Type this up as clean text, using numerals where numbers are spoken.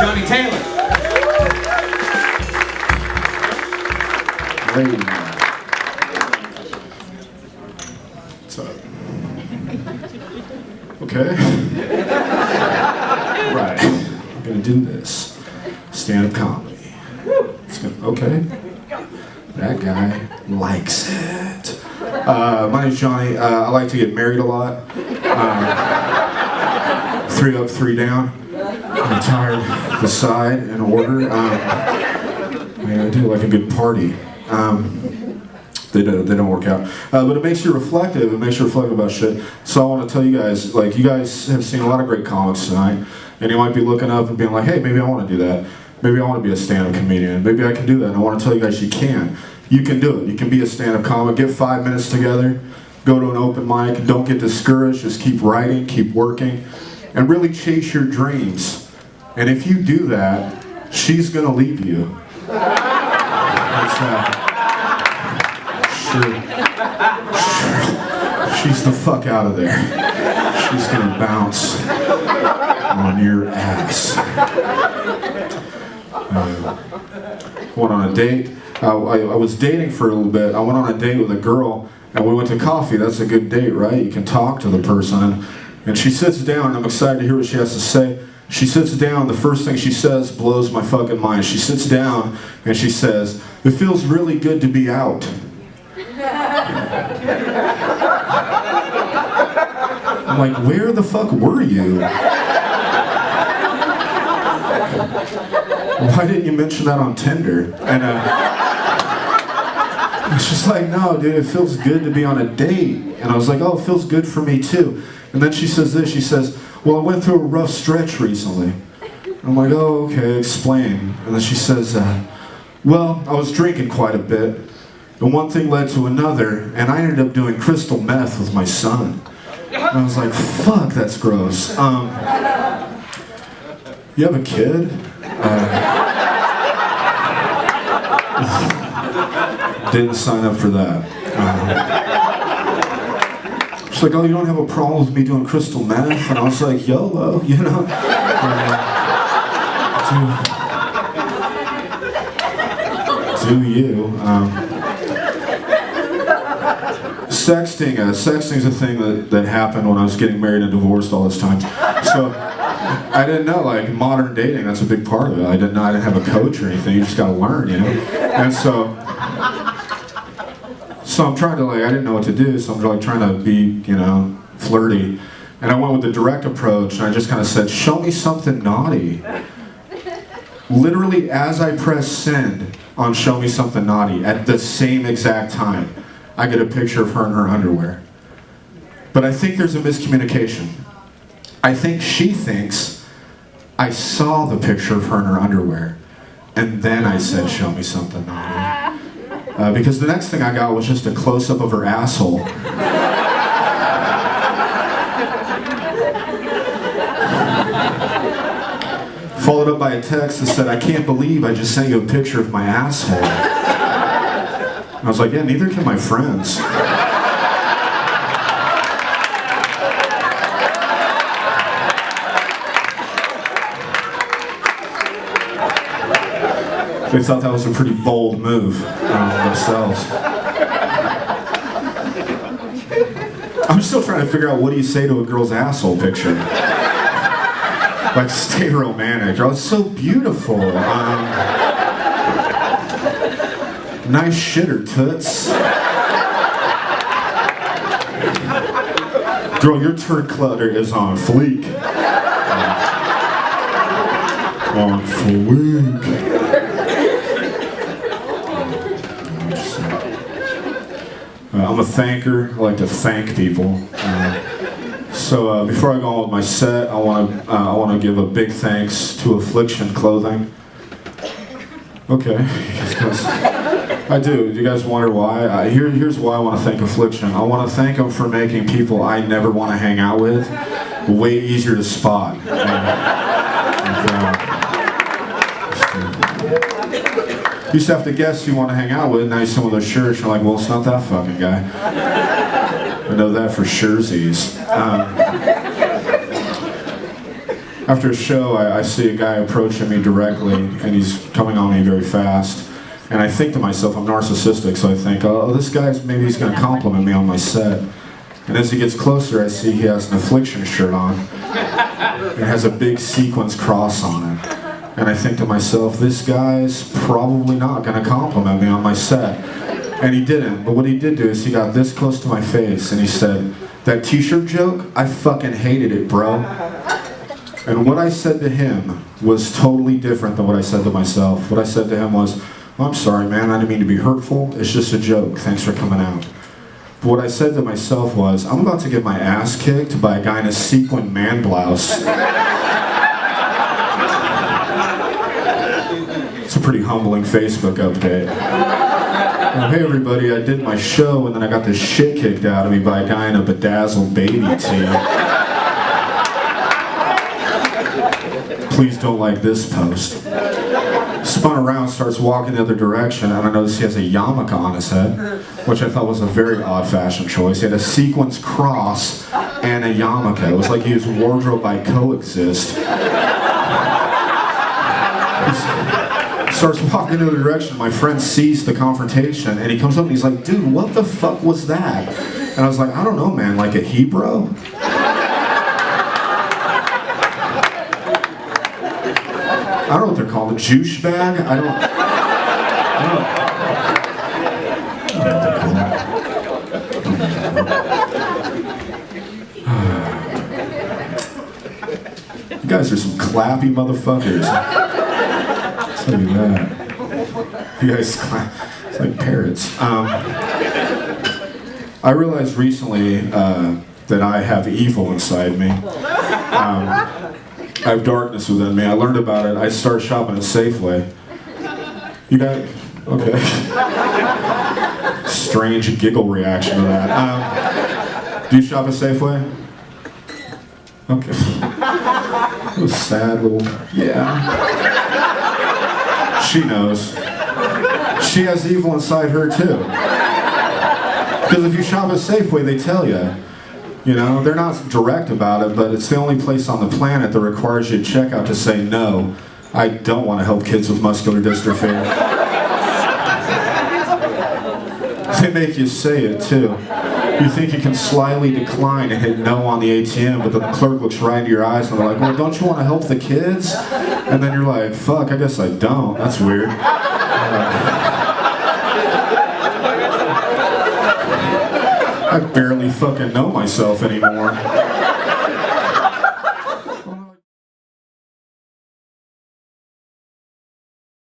Johnny Taylor. What's up? Okay. Right. I'm gonna do this. Stand-up comedy. Okay. That guy likes it. My name's Johnny. I like to get married a lot. 3 up, 3 down. I'm tired. The side in order. I do like a good party. They don't work out. But it makes you reflective. It makes you reflect about shit. So I want to tell you guys, like, you guys have seen a lot of great comics tonight, and you might be looking up and being like, hey, maybe I want to do that. Maybe I want to be a stand-up comedian. Maybe I can do that. And I want to tell you guys you can. You can do it. You can be a stand-up comic. Get 5 minutes together. Go to an open mic. Don't get discouraged. Just keep writing. Keep working. And really chase your dreams. And if you do that, she's going to leave you. That's Sure. She's the fuck out of there. She's going to bounce on your ass. Went on a date. I was dating for a little bit. I went on a date with a girl, and we went to coffee. That's a good date, right? You can talk to the person. And she sits down, and I'm excited to hear what she has to say. She sits down, the first thing she says blows my fucking mind. She sits down, and she says, "It feels really good to be out." I'm like, where the fuck were you? Why didn't you mention that on Tinder? And it's just like, no, dude, it feels good to be on a date. And I was like, oh, it feels good for me too. And then she says this, she says, well, I went through a rough stretch recently. I'm like, oh, okay, explain. And then she says, well, I was drinking quite a bit. And one thing led to another, and I ended up doing crystal meth with my son. And I was like, fuck, that's gross. You have a kid? Didn't sign up for that. She's like, oh, you don't have a problem with me doing crystal meth? And I was like, YOLO, you know? Do you? Sexting's a thing that happened when I was getting married and divorced all this time. So I didn't know, like, modern dating, that's a big part of it. I didn't have a coach or anything. You just gotta learn, you know? And so I'm trying to, like, I didn't know what to do, so I'm like trying to be, you know, flirty. And I went with the direct approach, and I just kind of said, show me something naughty. Literally, as I press send on Show Me Something Naughty, at the same exact time, I get a picture of her in her underwear. But I think there's a miscommunication. I think she thinks I saw the picture of her in her underwear, and then I said, show me something naughty. Because the next thing I got was just a close-up of her asshole. Followed up by a text that said, I can't believe I just sent you a picture of my asshole. I was like, yeah, neither can my friends. They thought that was a pretty bold move themselves. I'm still trying to figure out, what do you say to a girl's asshole picture? Like, stay romantic. Oh, it's so beautiful. Nice shitter, toots. Girl, your turd clutter is on fleek. On fleek. I'm a thanker. I like to thank people. So before I go on with my set, I want to give a big thanks to Affliction Clothing. Okay, I do. You guys wonder why? Here's why I want to thank Affliction. I want to thank them for making people I never want to hang out with way easier to spot. You used to have to guess who you want to hang out with. Now you see one of those shirts, you're like, well, it's not that fucking guy. I know that for surezies. I After a show, I see a guy approaching me directly, and he's coming on me very fast. And I think to myself, I'm narcissistic, so I think, oh, this guy's, maybe he's going to compliment me on my set. And as he gets closer, I see he has an Affliction shirt on. It has a big sequins cross on it. And I think to myself, this guy's probably not going to compliment me on my set. And he didn't, but what he did do is he got this close to my face and he said, that t-shirt joke, I fucking hated it, bro. And what I said to him was totally different than what I said to myself. What I said to him was, oh, I'm sorry, man, I didn't mean to be hurtful. It's just a joke. Thanks for coming out. But what I said to myself was, I'm about to get my ass kicked by a guy in a sequin man blouse. It's a pretty humbling Facebook update. Well, hey everybody, I did my show and then I got this shit kicked out of me by a guy in a bedazzled baby tee. Please don't like this post. Spun around, starts walking the other direction, and I noticed he has a yarmulke on his head, which I thought was a very odd fashion choice. He had a sequins cross and a yarmulke. It was like he was wardrobe by Coexist. He starts walking the other direction. My friend sees the confrontation, and he comes up and he's like, dude, what the fuck was that? And I was like, I don't know, man, like a Hebrew? I don't know what they're called, a juice bag? I don't know. You guys are some clappy motherfuckers. I'll tell you that. You guys, it's like parrots. I realized recently that I have evil inside me. I have darkness within me. I learned about it. I started shopping at Safeway. You got, okay. Strange giggle reaction to that. Do you shop at Safeway? Okay. It was sad little, yeah. She knows. She has evil inside her too. Because if you shop at Safeway, they tell you. You know, they're not direct about it, but it's the only place on the planet that requires you at checkout to say, no, I don't want to help kids with muscular dystrophy. They make you say it, too. You think you can slyly decline and hit no on the ATM, but then the clerk looks right into your eyes and they're like, well, don't you want to help the kids? And then you're like, fuck, I guess I don't. That's weird. I barely fucking know myself anymore.